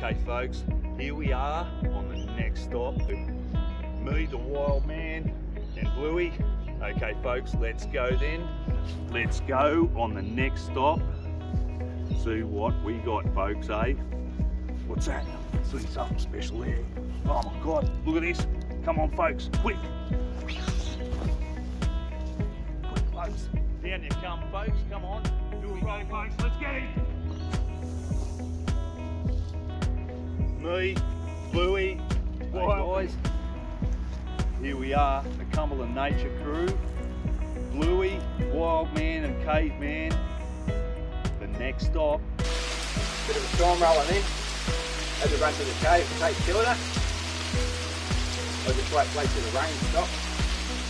Okay folks, here we are on the next stop. Me, the wild man, and Bluey. Okay folks, let's go then. Let's go on the next stop. See what we got, folks, eh? What's that? See something special there. Oh my God, look at this. Come on folks, quick. Quick folks, down you come folks, come on. Do it right folks, let's get it. Me, Bluey, hey guys, here we are, the Cumberland Nature crew. Bluey, wild man and caveman. The next stop. Bit of a storm rolling in. As we run to the cave and take shelter. I'll just wait till the rain stops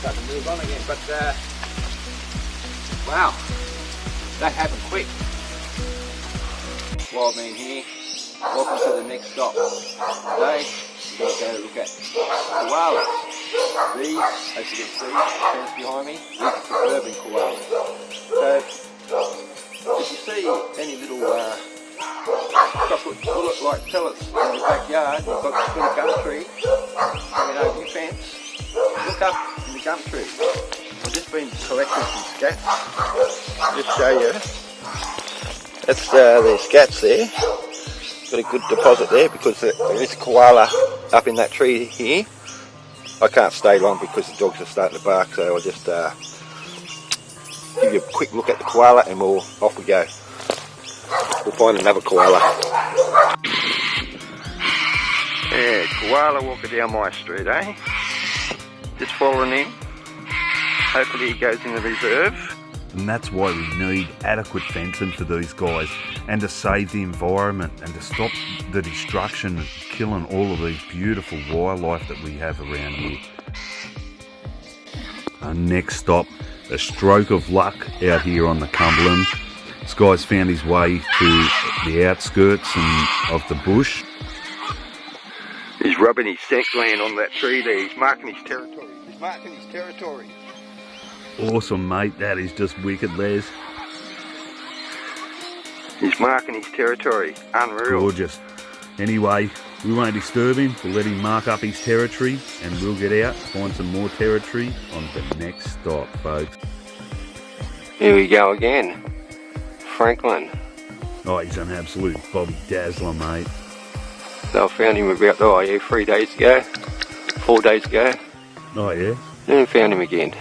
so I can move on again. But wow, that happened quick. Wild man here. Welcome to the next stop. Today we're going to go look at koalas. These, as you can see, the fence behind me, these are suburban koalas. So if you see any little chocolate bullet-like pellets in your backyard, you've got this little gum tree hanging over your fence, look up in the gum tree. I've just been collecting some scats. Just show you. That's the scats there. Got a good deposit there because there is a koala up in that tree here. I can't stay long because the dogs are starting to bark, so I'll just give you a quick look at the koala and off we go. We'll find another koala. Yeah, koala walking down my street, eh? Just following him. Hopefully he goes in the reserve. And that's why we need adequate fencing for these guys, and to save the environment and to stop the destruction of killing all of these beautiful wildlife that we have around here. Our next stop, a stroke of luck out here on the Cumberland. This guy's found his way to the outskirts of the bush. He's rubbing his scent gland on that tree there. He's marking his territory. He's marking his territory. Awesome, mate. That is just wicked, Les. He's marking his territory. Unreal. Gorgeous. Anyway, we won't disturb him. We'll let him mark up his territory and we'll get out, find some more territory on the next stop, folks. Here we go again. Franklin. Oh, he's an absolute Bobby Dazzler, mate. So I found him about, 3 days ago. 4 days ago. Oh, yeah? And found him again.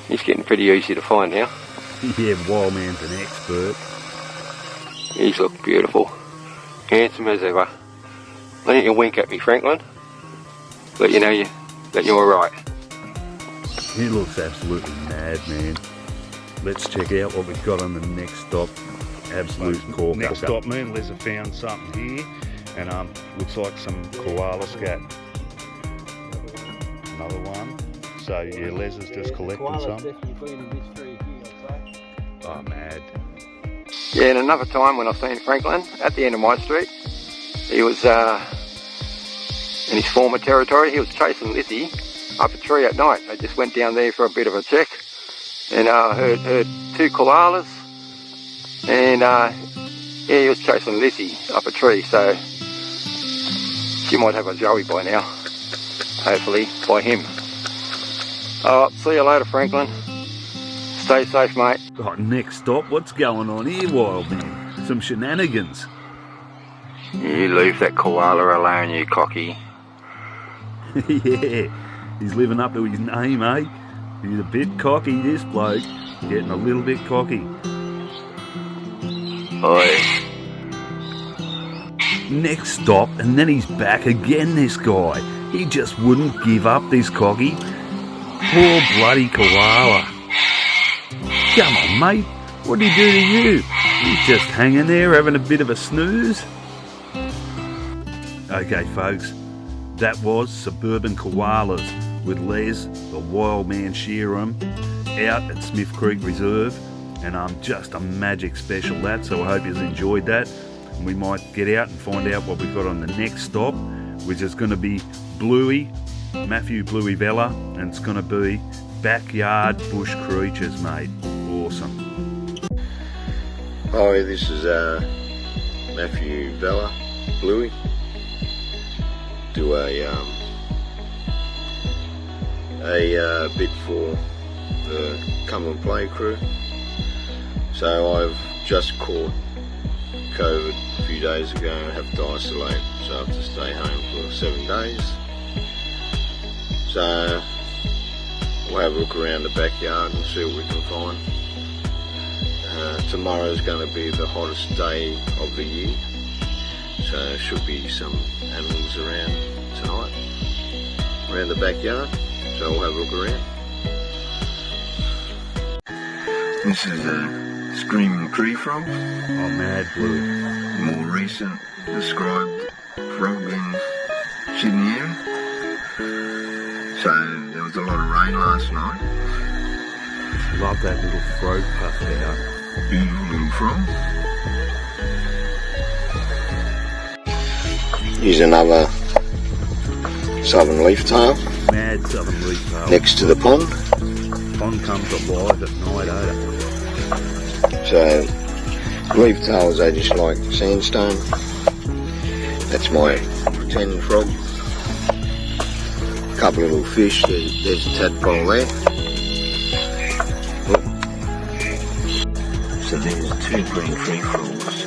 He's getting pretty easy to find now. Yeah, wild man's an expert. He's looking beautiful. Handsome as ever. Why don't you wink at me, Franklin? Let you know that you're alright. He looks absolutely mad, man. Let's check out what we've got on the next stop. Absolute corker. Next stop, me and Les have found something here, and looks like some koala scat. Another one. So yeah, Les is just collecting some. Oh, mad. Yeah, and another time when I seen Franklin at the end of my street, he was in his former territory. He was chasing Lizzie up a tree at night. They just went down there for a bit of a check, and heard 2 koalas, and yeah, he was chasing Lizzie up a tree. So she might have a joey by now, hopefully by him. See you later, Franklin. Stay safe, mate. Oh, next stop, what's going on here, wild man? Some shenanigans. You leave that koala alone, you cocky. Yeah, he's living up to his name, eh? He's a bit cocky, this bloke. Getting a little bit cocky. Oi. Next stop, and then he's back again, this guy. He just wouldn't give up, this cocky. Poor bloody koala. Come on, mate. What did he do to you? He's just hanging there having a bit of a snooze. Okay, folks. That was Suburban Koalas with Les, the wild man shearer, out at Smith Creek Reserve. And just a magic special that, so I hope you've enjoyed that. And we might get out and find out what we've got on the next stop, which is going to be Bluey, Matthew Bluey Vella, and it's going to be backyard bush creatures, mate. Awesome. Hi, this is Matthew Vella, Bluey. Do a bit for the Cumberland Play crew. So I've just caught COVID a few days ago and have to isolate, so I have to stay home for 7 days. So we'll have a look around the backyard and see what we can find. Tomorrow's going to be the hottest day of the year, so there should be some animals around tonight, around the backyard, so we'll have a look around. This is a screaming tree frog. Oh, mad blue. More recent described frog in Sydney area. So there was a lot of rain last night. Love that little throat puff out. Beautiful little frog. Here's another southern leaf tail. Mad southern leaf tail. Next to the pond. Pond comes alive at night, So leaf tails are just like sandstone. That's my pretend frog. A couple of little fish. There's a tadpole there. So there's 2 green tree frogs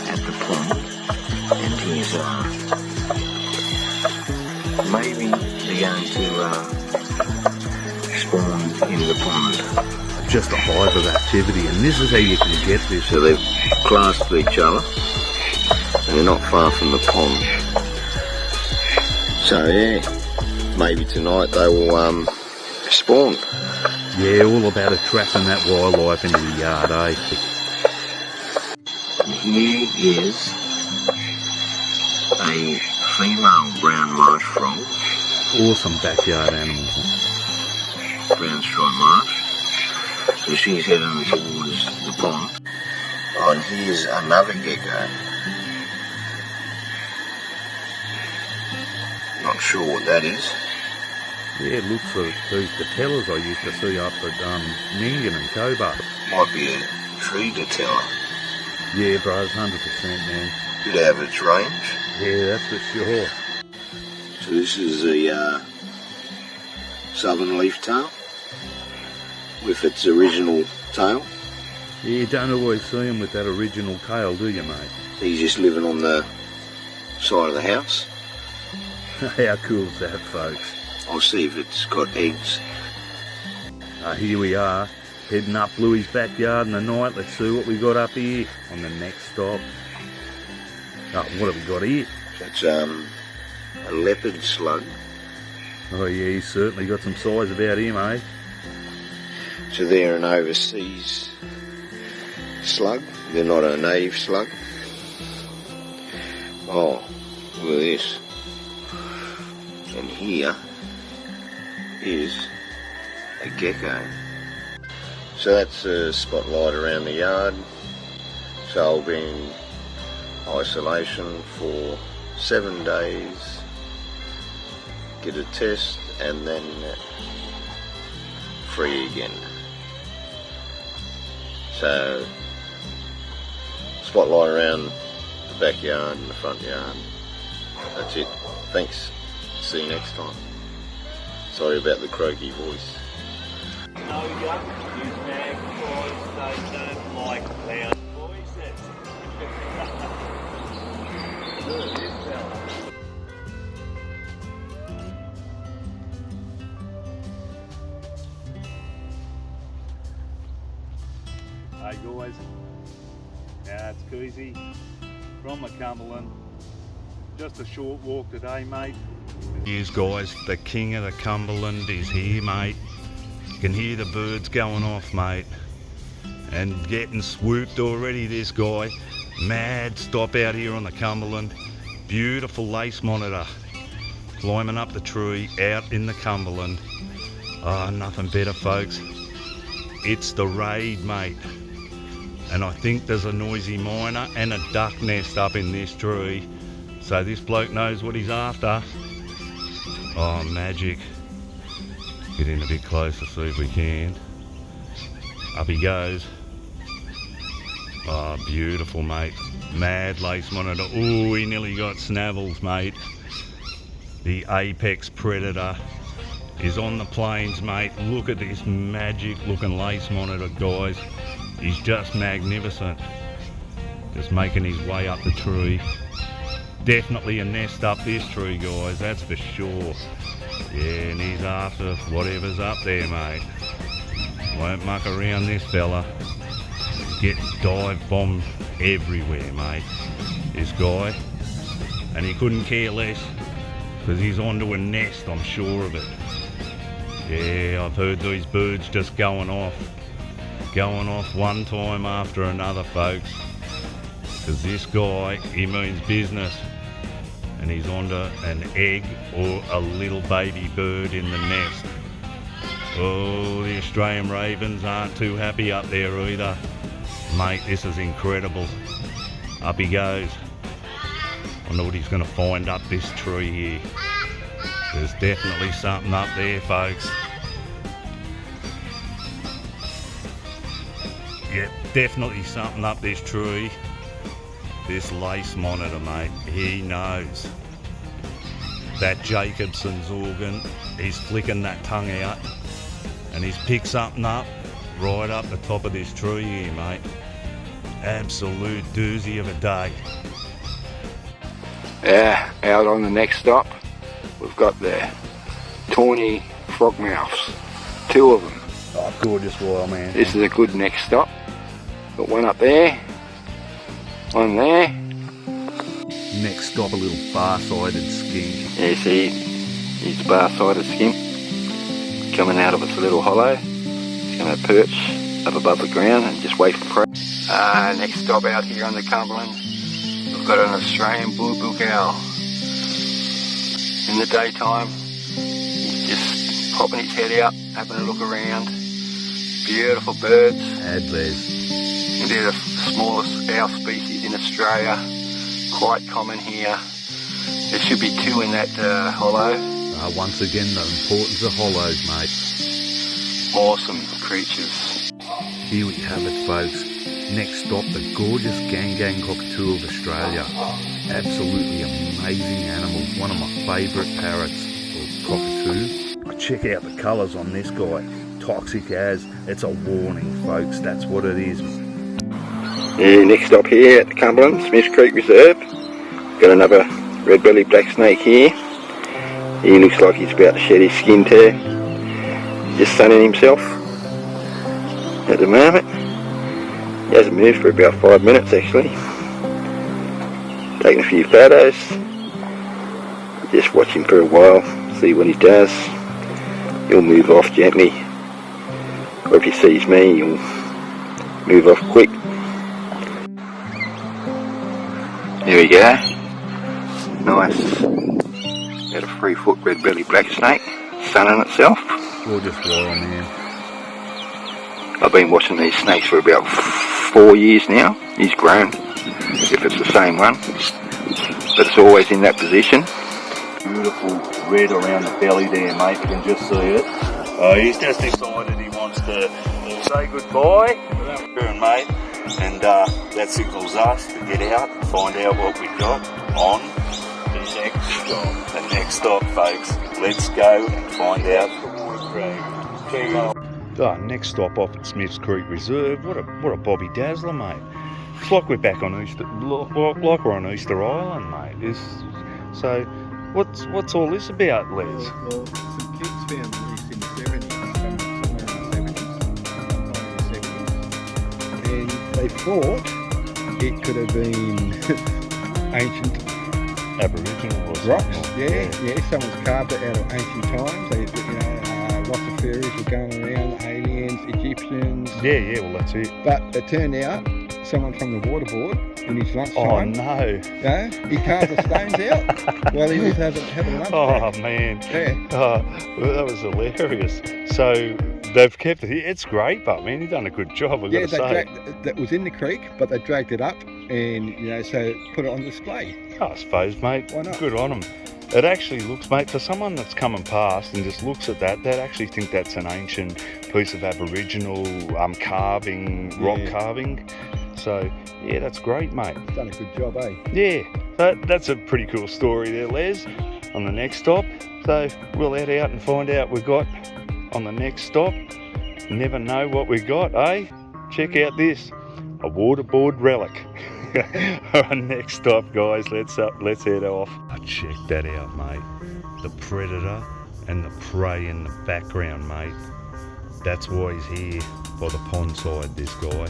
at the pond, and here's maybe they're going to spawn in the pond. Just a hive of activity, and this is how you can get this. So they've clasped each other, and they're not far from the pond. So yeah, maybe tonight they will spawn. Yeah, all about attracting that wildlife into the yard, eh? Here is a female brown marsh frog. Awesome backyard animals. Brown striped marsh. So she's heading towards the pond. Oh, and here's another gecko. Not sure what that is. Yeah, it looks like these patellas I used to see up at Ningan and Cobar. Might be a tree dateller. Yeah, bros, 100%, man. Could have its range. Yeah, that's for sure. So this is the southern leaf tail with its original tail. Yeah, you don't always see them with that original tail, do you, mate? He's just living on the side of the house. How cool's that, folks? I'll see if it's got eggs. Here we are, heading up Bluey's backyard in the night. Let's see what we got up here on the next stop. Oh, what have we got here? It's a leopard slug. Oh yeah, he's certainly got some size about him, eh? So they're an overseas slug. They're not a native slug. Oh, look at this. And here is a gecko. So that's a spotlight around the yard. So I'll be in isolation for 7 days, get a test, and then free again. So spotlight around the backyard and the front yard. That's it. Thanks. See you next time. Sorry about the croaky voice. No young use magpies, they don't like loud voices. Look at this fella. Hey guys, it's Keezy from the Cumberland. Just a short walk today, mate. Here's guys, the king of the Cumberland is here, mate. You can hear the birds going off, mate. And getting swooped already, this guy. Mad stop out here on the Cumberland. Beautiful lace monitor. Climbing up the tree, out in the Cumberland. Oh, nothing better, folks. It's the raid, mate. And I think there's a noisy miner and a duck nest up in this tree. So this bloke knows what he's after. Oh, magic. Get in a bit closer, see if we can. Up he goes. Oh, beautiful, mate. Mad lace monitor. Oh, he nearly got snavels, mate. The apex predator is on the plains, mate. Look at this magic looking lace monitor, guys. He's just magnificent. Just making his way up the tree. Definitely a nest up this tree, guys, that's for sure. Yeah, and he's after whatever's up there, mate. Won't muck around this fella. Get dive bombed everywhere, mate, this guy. And he couldn't care less, because he's onto a nest, I'm sure of it. Yeah, I've heard these birds just going off one time after another, folks. Because this guy, he means business. And he's onto an egg or a little baby bird in the nest. Oh, the Australian ravens aren't too happy up there either. Mate, this is incredible. Up he goes. I wonder what he's going to find up this tree here. There's definitely something up there, folks. Yep, definitely something up this tree. This lace monitor, mate, he knows. That Jacobson's organ, he's flicking that tongue out and he's picked something up right up the top of this tree here, mate. Absolute doozy of a day. Yeah, out on the next stop, we've got the tawny frogmouths. 2 of them. Oh, gorgeous wild man. This is a good next stop. Got one up there. One there. Next stop, a little bar-sided skink. Yeah, see, he's a bar-sided skink coming out of its little hollow. He's going to perch up above the ground and just wait for prey. Next stop out here on the Cumberland, we've got an Australian book owl. In the daytime, he's just popping his head out, having a look around. Beautiful birds. Adlers. They're the smallest owl species in Australia, quite common here. There should be 2 in that hollow. Once again, the importance of hollows, mate. Awesome creatures. Here we have it, folks. Next stop, the gorgeous Gang cockatoo of Australia. Absolutely amazing animals. One of my favourite parrots, or cockatoo. Check out the colours on this guy. Toxic as, it's a warning, folks. That's what it is. Yeah, next stop here at the Cumberland, Smith Creek Reserve. Got another red-bellied black snake here. He looks like he's about to shed his skin tear. Just sunning himself at the moment. He hasn't moved for about 5 minutes actually. Taking a few photos. Just watch him for a while, see what he does. He'll move off gently. Or if he sees me, he'll move off quick. There we go. Nice. Got a 3-foot red-bellied black snake, sunning itself. Gorgeous wild man. I've been watching these snakes for about 4 years now. He's grown, if it's the same one. But it's always in that position. Beautiful red around the belly there, mate. You can just see it. He's just decided he wants to say goodbye, mate. And that signals us to get out and find out what we got on the next stop. The next stop, folks. Let's go and find out the water crag. Next stop off at Smith's Creek Reserve. What a Bobby Dazzler, mate. It's like we're back on Easter, like we're on Easter Island, mate. So, what's all this about, Les? Well, some kids found this in the 70s, somewhere in the 70s, and they thought it could have been ancient Aboriginal or rocks. something. Yeah, someone's carved it out of ancient times. Lots of fairies were going around, aliens, Egyptians. Yeah, well that's it. But it turned out someone from the water board in his lunchtime. Oh no! Yeah, he carved the stones out while he was having lunch. Oh man! Yeah. Oh, well, that was hilarious. So they've kept it. It's great, but man, he's done a good job. I've got to say. That was in the creek, but they dragged it up and so put it on display. I suppose, mate. Why not? Good on them. It actually looks, mate, for someone that's coming past and just looks at that, they'd actually think that's an ancient piece of Aboriginal carving, rock carving. So yeah, that's great, mate. Done a good job, eh? Yeah, that's a pretty cool story there, Les. On the next stop, so we'll head out and find out what we got on the next stop. Never know what we got, eh? Check out this, a waterboard relic. Our next stop, guys. Let's head off. Check that out, mate. The predator and the prey in the background, mate. That's why he's here by the pond side, this guy.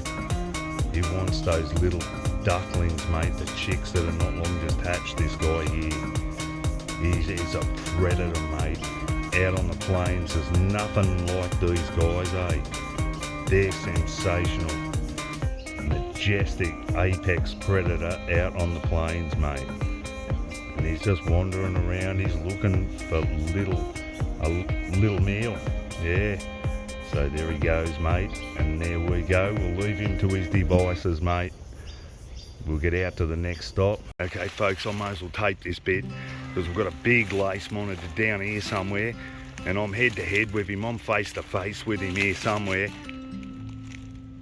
He wants those little ducklings, mate, the chicks that are not long just hatched, this guy here. He's a predator, mate. Out on the plains, there's nothing like these guys, eh? They're sensational. Majestic apex predator out on the plains, mate. And he's just wandering around, he's looking for a little meal. Yeah. So there he goes, mate. And there we go. We'll leave him to his devices, mate. We'll get out to the next stop. Okay, folks, I might as well tape this bit because we've got a big lace monitor down here somewhere, and I'm head to head with him. I'm face to face with him here somewhere.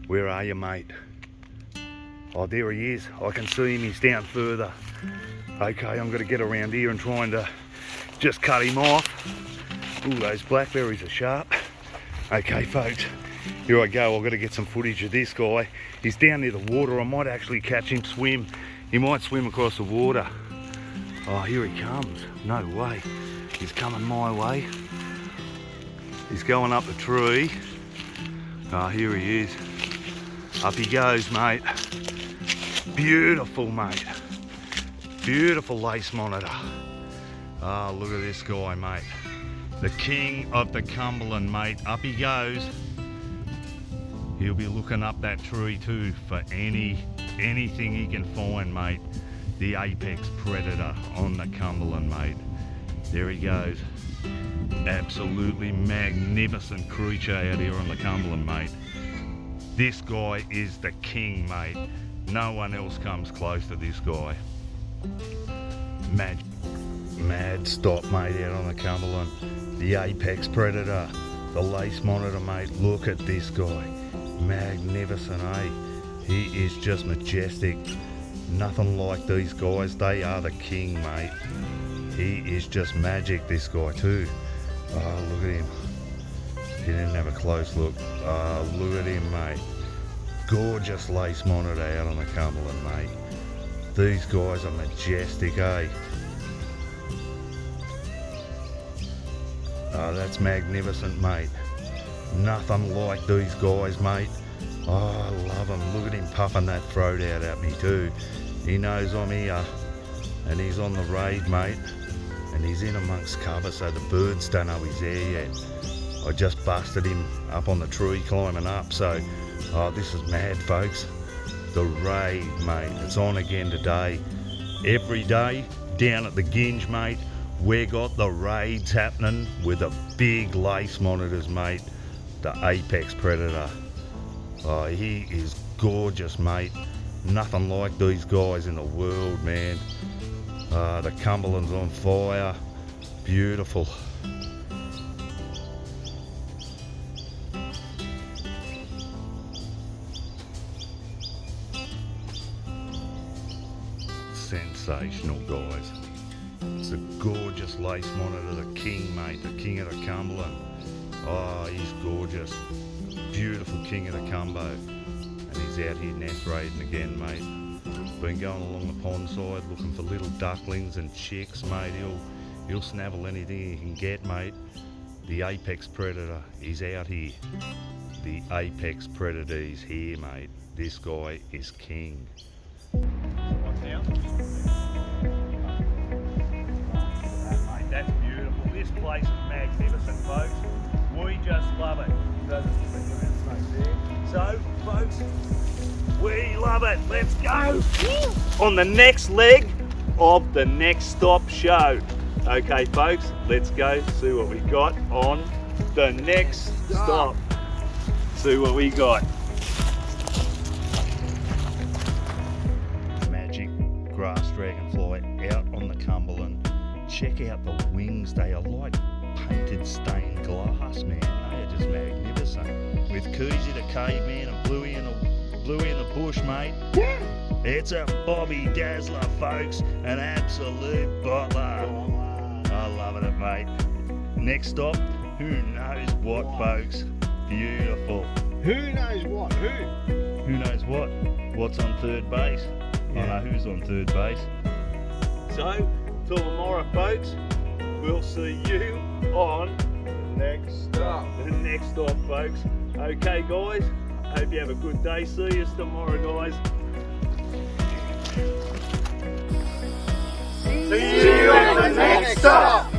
Where are you, mate? Oh, there he is. I can see him. He's down further. Okay, I'm going to get around here and trying to just cut him off. Ooh, those blackberries are sharp. Okay, folks, here I go. I've got to get some footage of this guy. He's down near the water. I might actually catch him swim. He might swim across the water. Oh, here he comes. No way. He's coming my way. He's going up the tree. Oh, here he is. Up he goes, mate. Beautiful, mate. Beautiful lace monitor. Oh, look at this guy, mate. The king of the Cumberland, mate. Up he goes. He'll be looking up that tree too for anything he can find, mate. The apex predator on the Cumberland, mate. There he goes. Absolutely magnificent creature out here on the Cumberland, mate. This guy is the king, mate. No one else comes close to this guy. Mad stop, mate, out on the Cumberland. The apex predator, the lace monitor, mate. Look at this guy. Magnificent, eh? He is just majestic. Nothing like these guys. They are the king, mate. He is just magic, this guy too. Oh, look at him. He didn't have a close look. Oh, look at him, mate. Gorgeous lace monitor out on the Cumberland, mate. These guys are majestic, eh? Oh, that's magnificent, mate. Nothing like these guys, mate. Oh, I love him. Look at him puffing that throat out at me too. He knows I'm here and he's on the raid, mate. And he's in amongst cover so the birds don't know he's there yet. I just busted him up on the tree climbing up. So, oh, this is mad, folks. The raid, mate. It's on again today. Every day down at the Ginge, mate, we got the raids happening with the big lace monitors, mate. The apex predator. Oh, he is gorgeous, mate. Nothing like these guys in the world, man. The Cumberland's on fire. Beautiful. Sensational, guys. It's a gorgeous lace monitor, the king, mate, the king of the Cumberland. Oh, he's gorgeous. Beautiful king of the Cumbo. And he's out here nest raiding again, mate. Been going along the pond side looking for little ducklings and chicks, mate. He'll snavel anything he can get, mate. The apex predator, he's out here. The apex predator is here, mate. This guy is king. That's beautiful. This place is magnificent, folks. We just love it. So, folks, we love it. Let's go on the next leg of the next stop show. Okay, folks, let's go see what we got on the next stop. See what we got. Magic grass dragonfly out on the Cumberland. Check out the wings. They are like painted stained glass, man. They are just magnificent. With Koozie the caveman and Bluey and Bluey in the bush, mate. It's a Bobby Dazzler, folks. An absolute bottler. I love it, mate. Next stop, who knows what, folks? Beautiful. Who knows what? Who knows what? What's on third base? I know who's on third base. So, till tomorrow, folks, we'll see you on Next stop. the next stop, folks. Okay, guys. Hope you have a good day. See you tomorrow, guys. See you at the next stop.